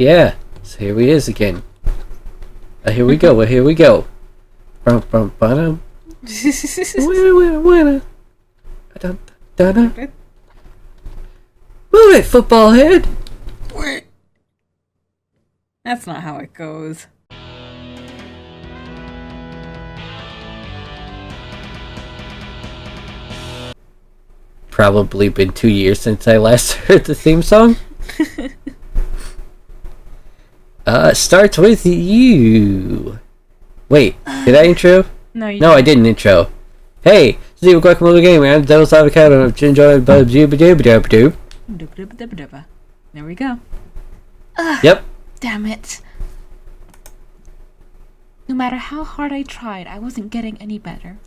Yeah, so here he is again. Here we go. Here we go. Move it, football head. That's not how it goes. Probably been 2 years since I last heard the theme song. Starts with you. Wait, did I intro? No, I didn't intro. Hey, this is the Guacamole Game, man. Devil's Avocado. I'm enjoying the There we go. Yep. Damn it. No matter how hard I tried, I wasn't getting any better.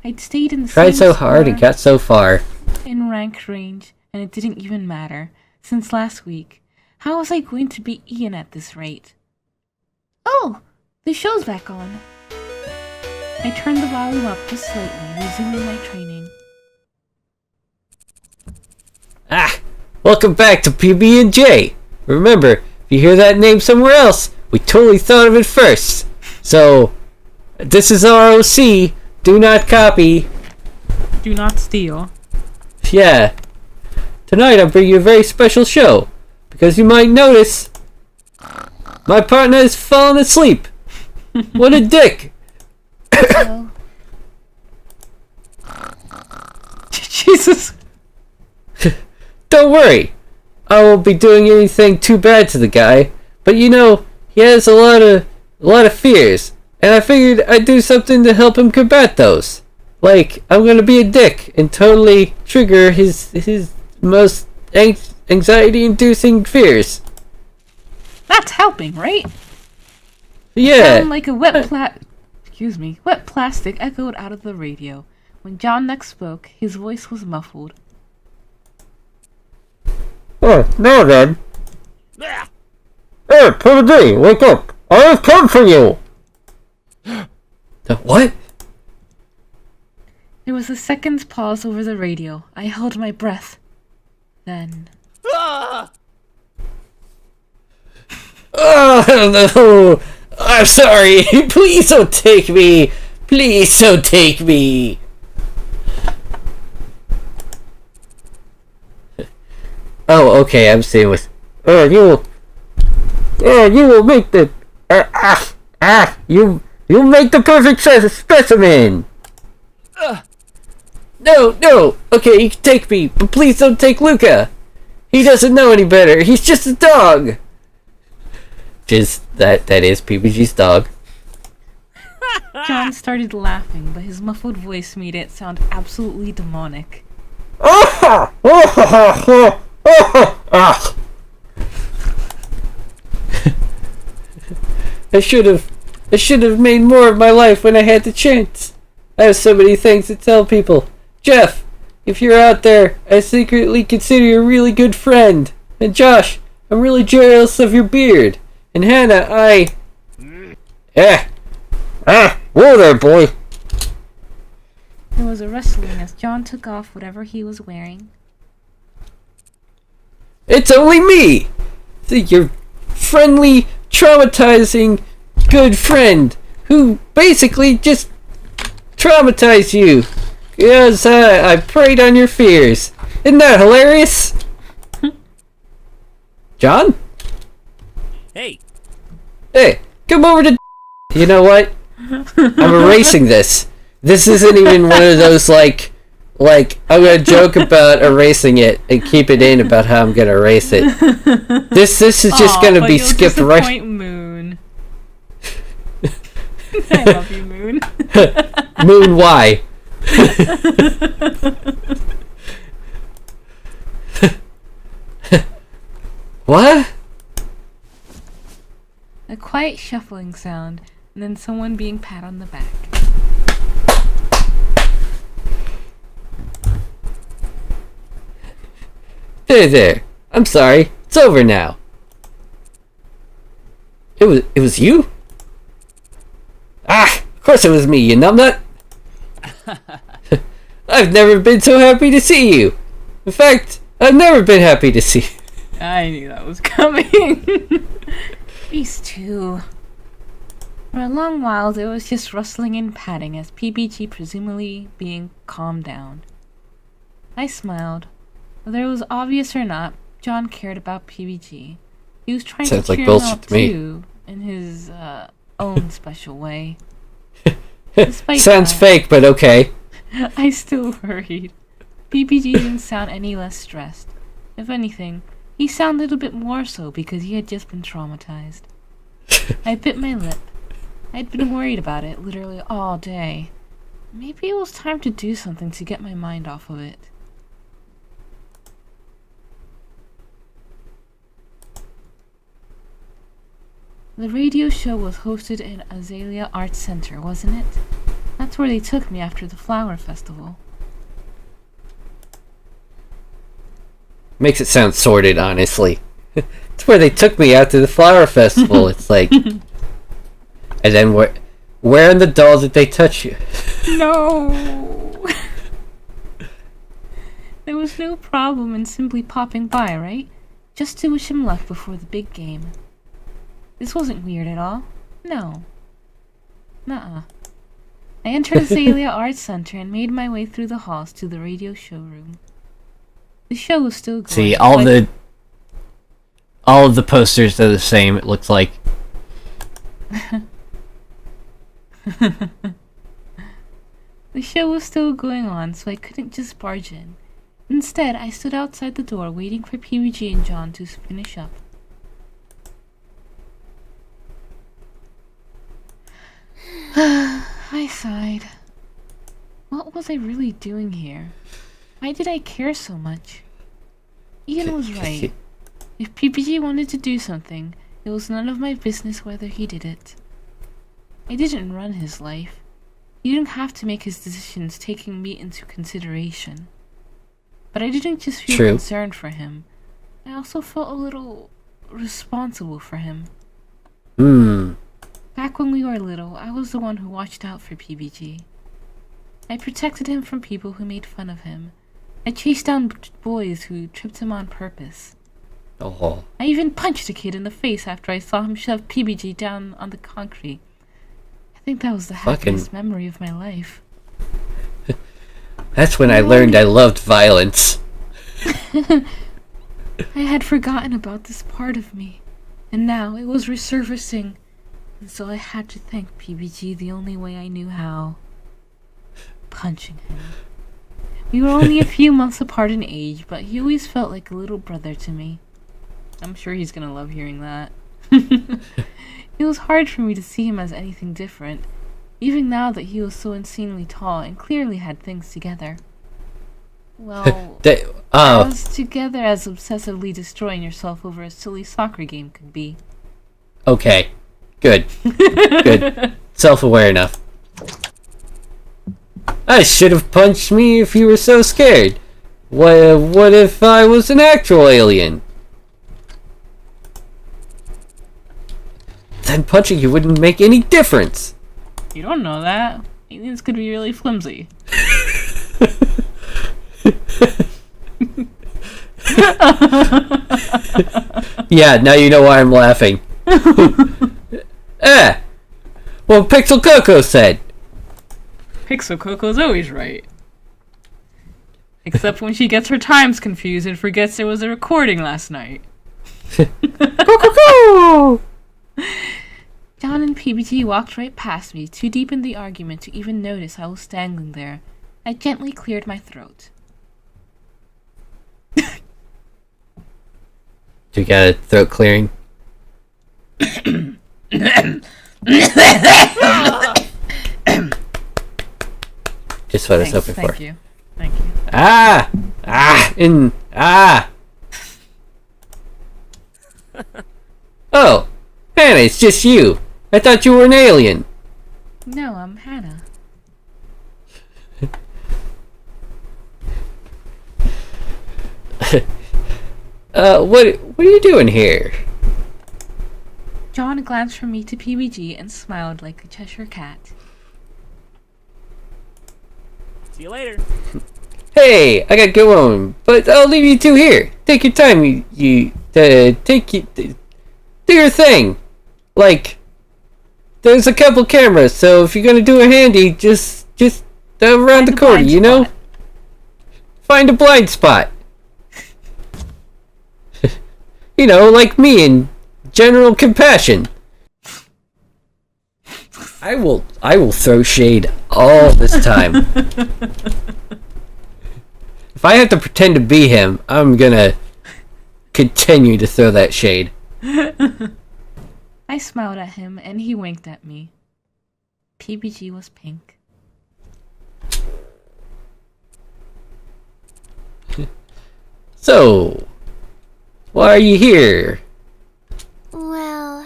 I'd stayed in the Tried so hard and got so far. In rank range, and it didn't even matter. Since last week. How was I going to beat Ian at this rate? Oh! The show's back on. I turned the volume up just slightly, resuming my training. Welcome back to PB&J. Remember, if you hear that name somewhere else, we totally thought of it first. So, this is ROC. Do not copy. Do not steal. Yeah. Tonight I'm bringing you a very special show. Because you might notice, my partner has fallen asleep. What a dick. Jesus. Don't worry. I won't be doing anything too bad to the guy. But you know, he has a lot of fears. And I figured I'd do something to help him combat those. Like, I'm gonna be a dick and totally trigger his most anxiety-inducing fears. That's helping, right? Yeah. Sound like a wet plastic echoed out of the radio. When John next spoke, his voice was muffled. Oh, no then. Hey, PBG, wake up! I have come for you! What? There was a second's pause over the radio. I held my breath. Then... Oh, no! I'm sorry! Please don't take me! Please don't take me! Oh, okay, I'm seeing with... you will make the... You'll make the perfect specimen! No! Okay, you can take me, but please don't take Luca! He doesn't know any better, he's just a dog! That is PBG's dog. John started laughing, but his muffled voice made it sound absolutely demonic. I should have made more of my life when I had the chance. I have so many things to tell people. Jeff, if you're out there, I secretly consider you a really good friend. And Josh, I'm really jealous of your beard. And Hannah, whoa there, boy. There was a rustling as John took off whatever he was wearing. It's only me! Your friendly, traumatizing, good friend who basically just traumatized you. Because I preyed on your fears. Isn't that hilarious? John? Hey, come over to... You know what? I'm erasing this. This isn't even one of those, like, I'm gonna joke about erasing it and keep it in about how I'm gonna erase it. This is just gonna be skipped right... Moon. I love you, Moon. Moon, why? What? A quiet shuffling sound, and then someone being pat on the back. There. I'm sorry. It's over now. It was you? Of course it was me, you numbnut. I've never been so happy to see you. In fact, I've never been happy to see you. I knew that was coming. These two. For a long while, there was just rustling and patting as PBG presumably being calmed down. I smiled. Whether it was obvious or not, John cared about PBG. He was trying to cheer him up too, in his own special way. Sounds fake, but okay. I still worried. PBG didn't sound any less stressed. If anything, he sounded a bit more so because he had just been traumatized. I bit my lip. I'd been worried about it literally all day. Maybe it was time to do something to get my mind off of it. The radio show was hosted in Azalea Arts Center, wasn't it? That's where they took me after the flower festival. Makes it sound sordid, honestly. It's where they took me after the flower festival. It's like... And then where in the doll did they touch you? No! There was no problem in simply popping by, right? Just to wish him luck before the big game. This wasn't weird at all. No. Nuh-uh. I entered Azalea Arts Center and made my way through the halls to the radio showroom. The show was still going. See, all of the posters are the same, it looks like. The show was still going on, so I couldn't just barge in. Instead, I stood outside the door waiting for PBG and John to finish up. I sighed. What was I really doing here? Why did I care so much? Ian was right. If PBG wanted to do something, it was none of my business whether he did it. I didn't run his life. He didn't have to make his decisions taking me into consideration. But I didn't just feel concerned for him. I also felt a little responsible for him. Back when we were little, I was the one who watched out for PBG. I protected him from people who made fun of him. I chased down boys who tripped him on purpose. Oh. I even punched a kid in the face after I saw him shove PBG down on the concrete. I think that was the happiest memory of my life. That's when I learned I loved violence. I had forgotten about this part of me, and now it was resurfacing, and so I had to thank PBG the only way I knew how. Punching him. We were only a few months apart in age, but he always felt like a little brother to me. I'm sure he's gonna love hearing that. It was hard for me to see him as anything different, even now that he was so insanely tall and clearly had things together. Well, as together as obsessively destroying yourself over a silly soccer game could be. Okay. Good. Good. Self-aware enough. I should have punched me if you were so scared. What if I was an actual alien? Then punching you wouldn't make any difference. You don't know that. Aliens could be really flimsy. Yeah, now you know why I'm laughing. Well, Pixel Coco said. Pixel Coco's always right. Except when she gets her times confused and forgets there was a recording last night. Coco! John and PBG walked right past me, too deep in the argument to even notice I was standing there. I gently cleared my throat. Do you got a throat clearing? Just what I was hoping for. Thank you. Thank you. Oh, Hannah, it's just you. I thought you were an alien. No, I'm Hannah. What are you doing here? John glanced from me to PBG and smiled like a Cheshire cat. See you later. Hey, I gotta go home, but I'll leave you two here. Take your time, you do your thing. Like, there's a couple cameras, so if you're gonna do a handy, just around the corner, you know? Find a blind spot. You know, like me in general compassion. I will throw shade all this time. If I have to pretend to be him, I'm gonna continue to throw that shade. I smiled at him and he winked at me. PBG was pink. So, why are you here? Well...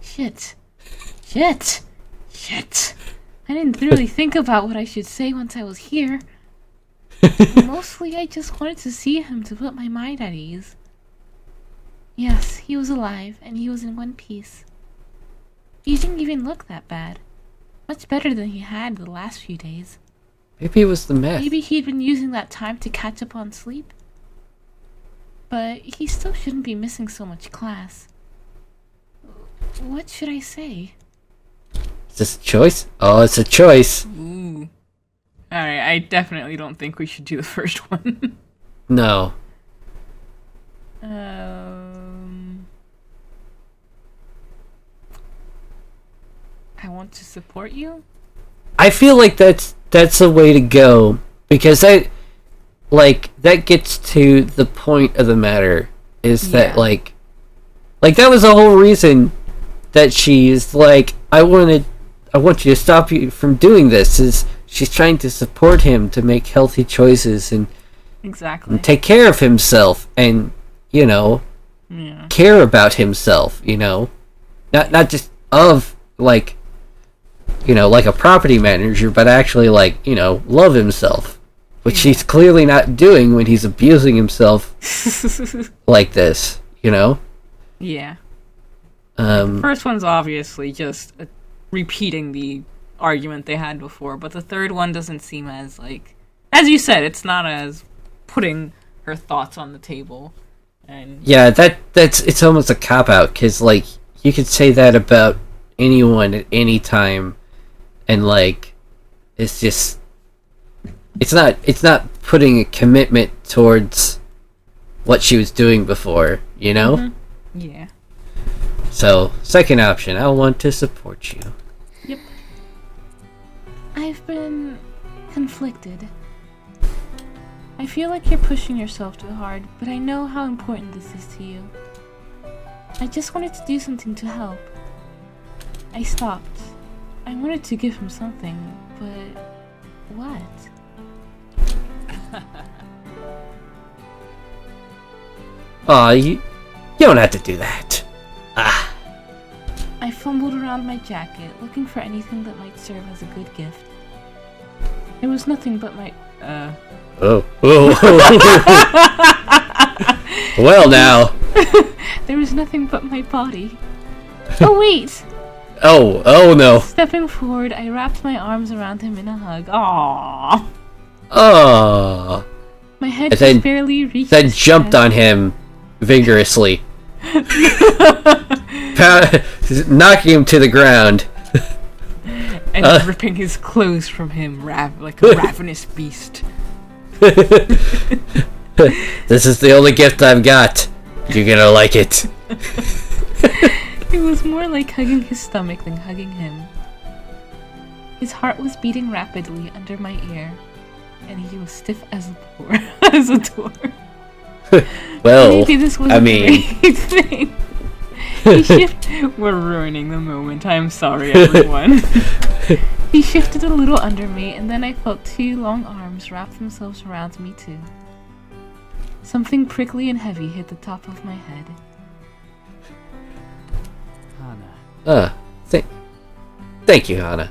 Shit. I didn't really think about what I should say once I was here. Mostly I just wanted to see him to put my mind at ease. Yes, he was alive, and he was in one piece. He didn't even look that bad. Much better than he had the last few days. Maybe it was the meth. Maybe he'd been using that time to catch up on sleep. But he still shouldn't be missing so much class. What should I say? Is this a choice? Oh, it's a choice. Ooh. Alright, I definitely don't think we should do the first one. No. I want to support you? I feel like that's the way to go, because that gets to the point of the matter, is that like that was the whole reason that she's like, I want you to stop you from doing this, is she's trying to support him to make healthy choices and take care of himself, and you know, care about himself, you know, not just of like, you know, like a property manager, but actually like, you know, love himself, which he's clearly not doing when he's abusing himself like this, you know. Yeah. The first one's obviously just repeating the argument they had before, but the third one doesn't seem as, like, as you said, it's not as putting her thoughts on the table. And yeah, it's almost a cop-out, because, like, you could say that about anyone at any time, and, like, it's just, it's not putting a commitment towards what she was doing before, you know? Mm-hmm. Yeah. So, second option, I want to support you. Yep. I've been conflicted. I feel like you're pushing yourself too hard, but I know how important this is to you. I just wanted to do something to help. I stopped. I wanted to give him something, but what? Aw, you don't have to do that. Ah. I fumbled around my jacket, looking for anything that might serve as a good gift. There was nothing but my, Oh. Well, now. There was nothing but my body. Oh, wait! Oh no. Stepping forward, I wrapped my arms around him in a hug. Aww. Aww. My head just barely reached Then his jumped chest. on him vigorously. Knocking him to the ground. And ripping his clothes from him like a ravenous beast. This is the only gift I've got. You're gonna like it. It was more like hugging his stomach than hugging him. His heart was beating rapidly under my ear, and he was stiff as a door. Well, maybe this was I mean, great thing. We're ruining the moment. I'm sorry, everyone. He shifted a little under me, and then I felt two long arms wrap themselves around me too. Something prickly and heavy hit the top of my head. Hana. Thank you, Hana.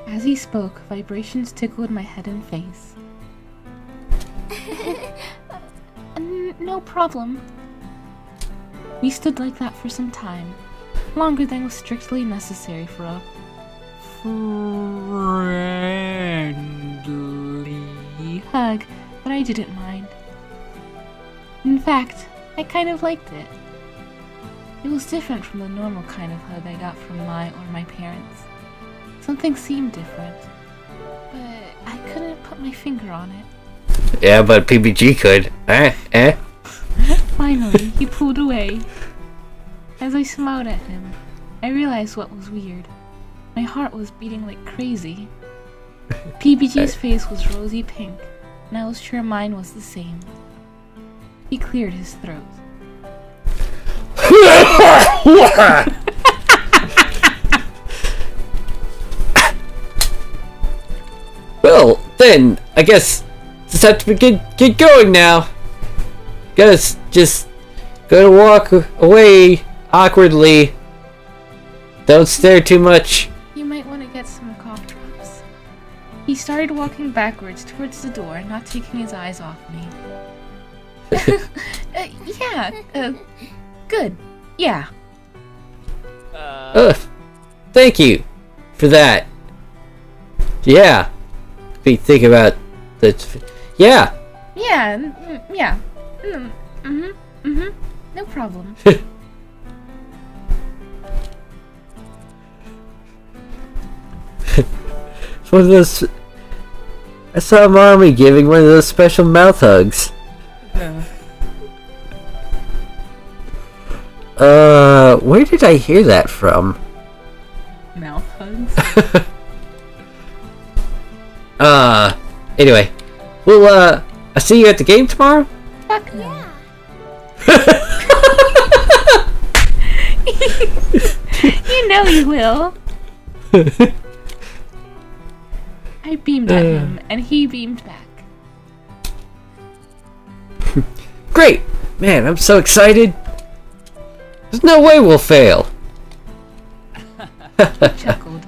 As he spoke, vibrations tickled my head and face. No problem. We stood like that for some time, longer than was strictly necessary for a friendly hug, but I didn't mind. In fact, I kind of liked it. It was different from the normal kind of hug I got from my parents. Something seemed different, but I couldn't put my finger on it. Yeah, but PBG could. Finally, he pulled away. As I smiled at him, I realized what was weird. My heart was beating like crazy. PBG's face was rosy pink, and I was sure mine was the same. He cleared his throat. Well, then, I guess just have to get going now. Gotta just gotta walk away awkwardly. Don't stare too much. You might want to get some cough drops. He started walking backwards towards the door, not taking his eyes off me. Good. Yeah. Thank you for that. Yeah. Be think about that. Yeah. Yeah. No problem. It's one of those. I saw Mommy giving one of those special mouth hugs. Where did I hear that from? Mouth hugs? Anyway. Well, I'll see you at the game tomorrow? Fuck no. You know you will. I beamed at him, and he beamed back. Great! Man, I'm so excited. There's no way we'll fail. He chuckled.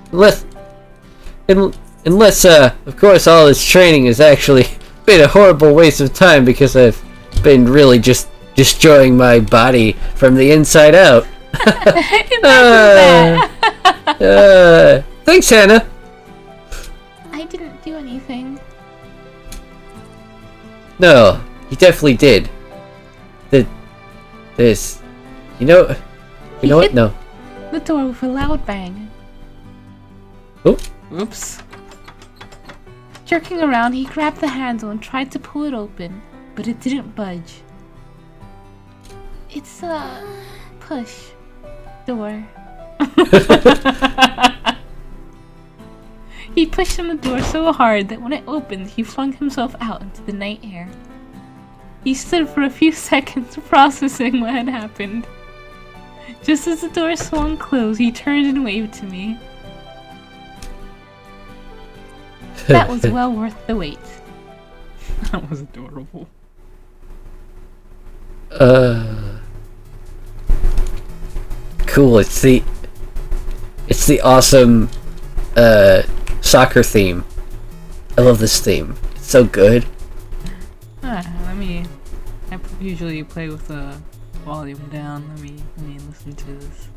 Unless, of course, all this training has actually been a horrible waste of time because I've been really just destroying my body from the inside out. Thanks, Hannah. I didn't do anything. No, you definitely did. This, you know what? No. The door with a loud bang. Oh. Oops. Jerking around, he grabbed the handle and tried to pull it open, but it didn't budge. It's a push door. He pushed on the door so hard that when it opened, he flung himself out into the night air. He stood for a few seconds processing what had happened. Just as the door swung closed, he turned and waved to me. That was well worth the wait. That was adorable. Cool. It's the awesome soccer theme. I love this theme. It's so good. I usually play with the volume down. Let me listen to this.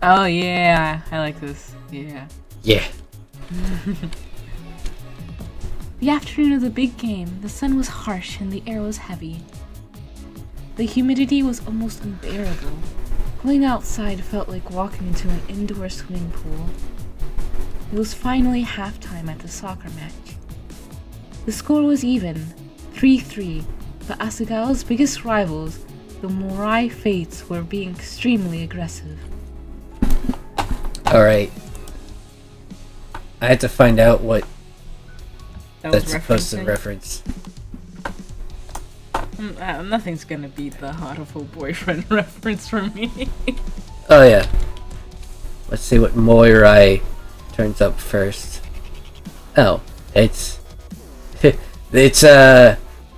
Oh yeah, I like this. Yeah. Yeah. The afternoon of the big game, the sun was harsh and the air was heavy. The humidity was almost unbearable. Going outside felt like walking into an indoor swimming pool. It was finally halftime at the soccer match. The score was even, 3-3, but Asagao's biggest rivals, the Morai Fates, were being extremely aggressive. Alright. I had to find out what that's supposed to reference. Nothing's gonna beat the Hatoful boyfriend reference for me. Oh yeah. Let's see what Moirai turns up first. Oh, it's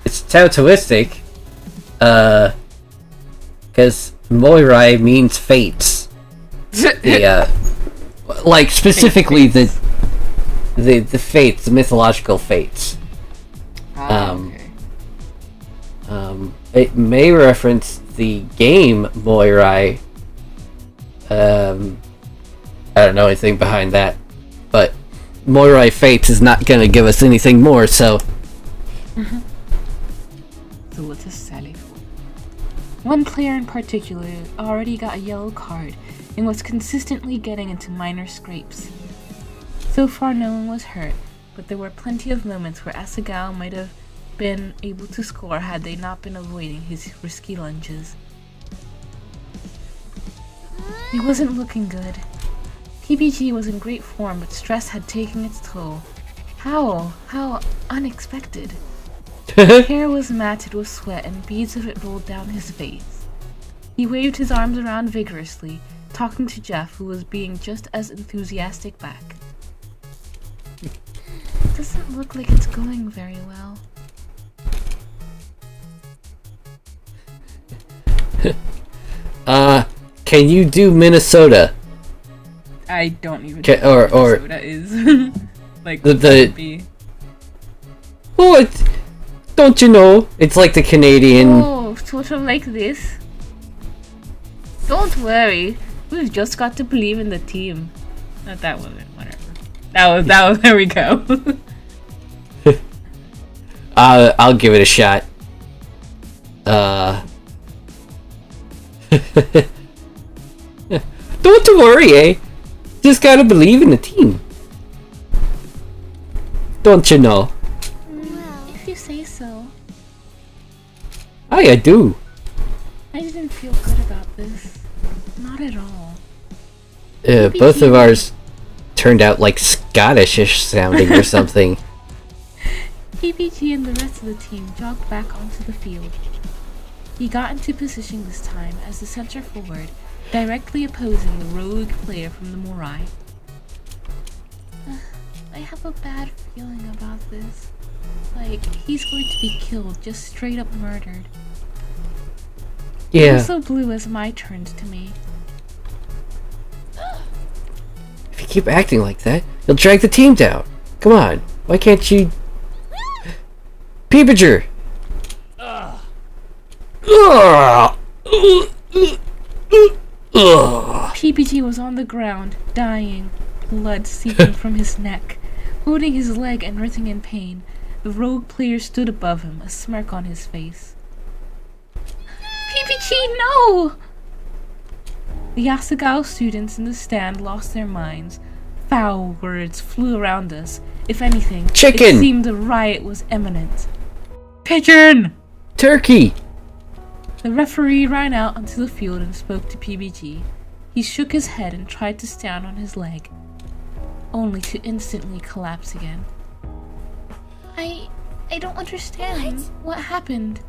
Taoistic. Because Moirai means fates. Like specifically the fates, the mythological fates. Okay. It may reference the game Moirai. I don't know anything behind that, but Moirai Fates is not gonna give us anything more, so... So let us sally forth. One player in particular already got a yellow card and was consistently getting into minor scrapes. So far no one was hurt, but there were plenty of moments where Asagao might have been able to score had they not been avoiding his risky lunges. It wasn't looking good. PBG was in great form, but stress had taken its toll. How unexpected. His hair was matted with sweat and beads of it rolled down his face. He waved his arms around vigorously, talking to Jeff, who was being just as enthusiastic back. It doesn't look like it's going very well. Can you do Minnesota? I don't even know what Minnesota is. Like, the well, don't you know? It's like the Canadian... Oh, sort of like this. Don't worry, we've just got to believe in the team. Not that wasn't, whatever. That was, there we go. I'll give it a shot. Don't you worry, eh? Just gotta believe in the team. Don't you know? Well, if you say so. I do. I didn't feel good about this. Not at all. Both of ours turned out like Scottish-ish sounding or something. PBG and the rest of the team jogged back onto the field. He got into position this time as the center forward, directly opposing the rogue player from the Moirai. I have a bad feeling about this. Like, he's going to be killed, just straight up murdered. Yeah. It was so blue as my turns to me. If you keep acting like that, you'll drag the team down. Come on, why can't you... PBG! PBG was on the ground, dying, blood seeping from his neck. Holding his leg and writhing in pain, the rogue player stood above him, a smirk on his face. PBG, no! The Asagao students in the stand lost their minds. Foul words flew around us. If anything, Chicken! It seemed a riot was imminent. Pigeon! Turkey! The referee ran out onto the field and spoke to PBG. He shook his head and tried to stand on his leg, only to instantly collapse again. I don't understand. What happened?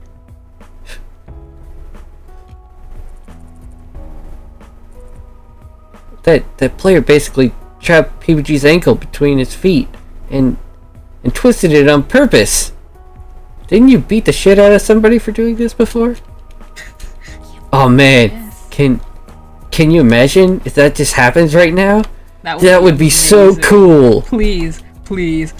That player basically trapped PBG's ankle between his feet and twisted it on purpose. Didn't you beat the shit out of somebody for doing this before? Oh man, Yes. Can you imagine if that just happens right now? That would be so amazing. cool. Please. Please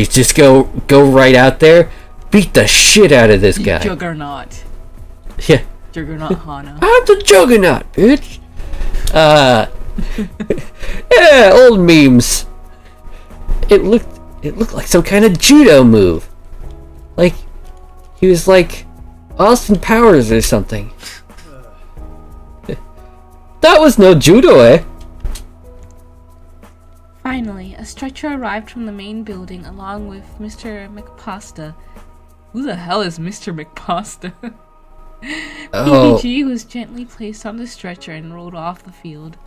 just go right out there, beat the shit out of this guy. Juggernaut. Yeah. Juggernaut Hana. I'm the Juggernaut, bitch. Yeah, old memes. It looked like some kind of judo move. Like he was like Austin Powers or something. That was no judo, eh? Finally, a stretcher arrived from the main building along with Mr. McPasta. Who the hell is Mr. McPasta? Oh. PBG was gently placed on the stretcher and rolled off the field.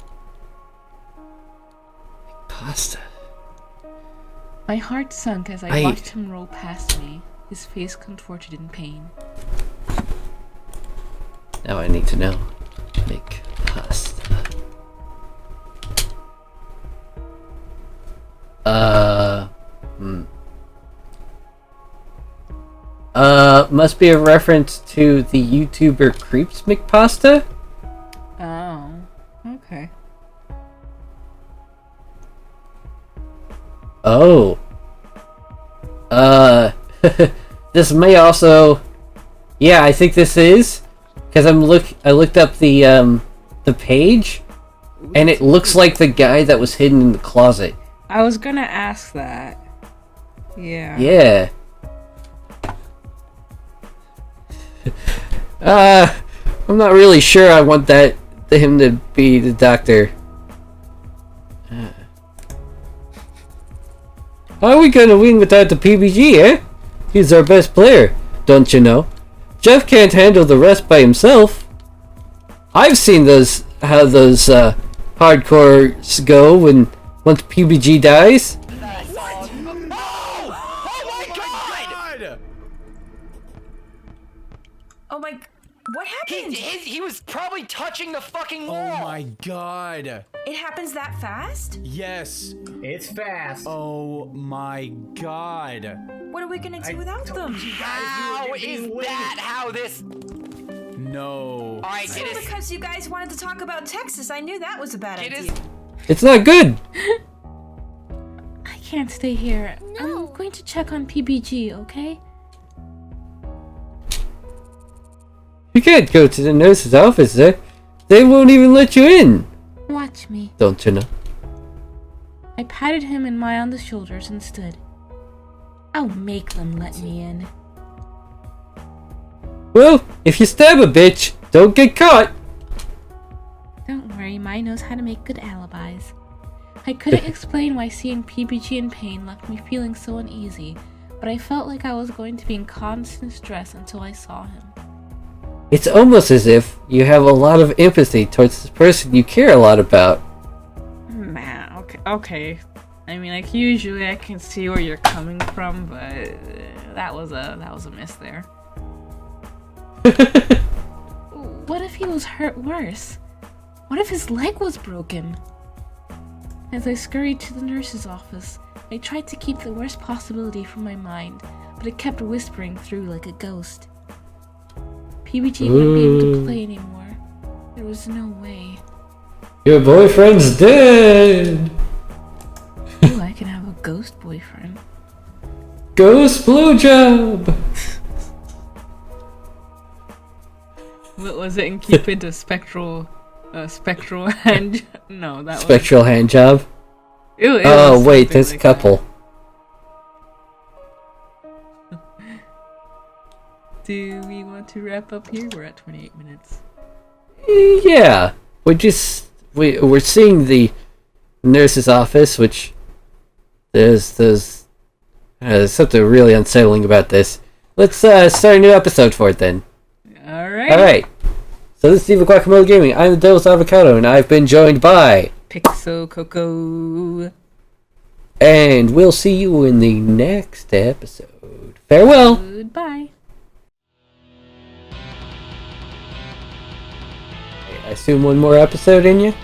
Pasta. My heart sunk as I watched him roll past me, his face contorted in pain. Now I need to know. Make pasta. Must be a reference to the YouTuber Creeps McPasta? Oh, okay. Oh. This may also... Yeah, I think this is. Because I looked up the page, and it looks like the guy that was hidden in the closet I was gonna ask that. Yeah. Yeah. I'm not really sure I want him to be the doctor. How are we gonna win without the PBG, eh? He's our best player, don't you know? Jeff can't handle the rest by himself. I've seen how those hardcores go once PBG dies. Oh my... What happened? He was probably touching the fucking wall! Oh my god! It happens that fast? Yes! It's fast. Oh my god! What are we gonna do without them? How is that how this... No. Alright, get his... Because you guys wanted to talk about Texas, I knew that was a bad idea. It's not good! I can't stay here. I'm going to check on PBG, okay? You can't go to the nurse's office there. They won't even let you in. Watch me. Don't you know? I patted him and Mai on the shoulders and stood. I'll make them let me in. Well, if you stab a bitch, don't get caught. Don't worry, Mai knows how to make good alibis. I couldn't explain why seeing PBG in pain left me feeling so uneasy, but I felt like I was going to be in constant stress until I saw him. It's almost as if you have a lot of empathy towards this person you care a lot about. Man, okay. I mean, like, usually I can see where you're coming from, but that was a miss there. What if he was hurt worse? What if his leg was broken? As I scurried to the nurse's office, I tried to keep the worst possibility from my mind, but it kept whispering through like a ghost. PBG wouldn't be able to play anymore. There was no way. Your boyfriend's dead! Ooh, I can have a ghost boyfriend. Ghost blowjob! What was it in Cupid? A spectral hand? No, that Spectral hand job? Ew, Oh, wait, there's a couple. Do we want to wrap up here? We're at 28 minutes. Yeah, we're seeing the nurse's office, which there's something really unsettling about this. Let's start a new episode for it then. Alright. So this is Steve of Guacamole Gaming. I'm the Devil's Avocado, and I've been joined by Pixel Coco. And we'll see you in the next episode. Farewell. Goodbye. I assume one more episode in you?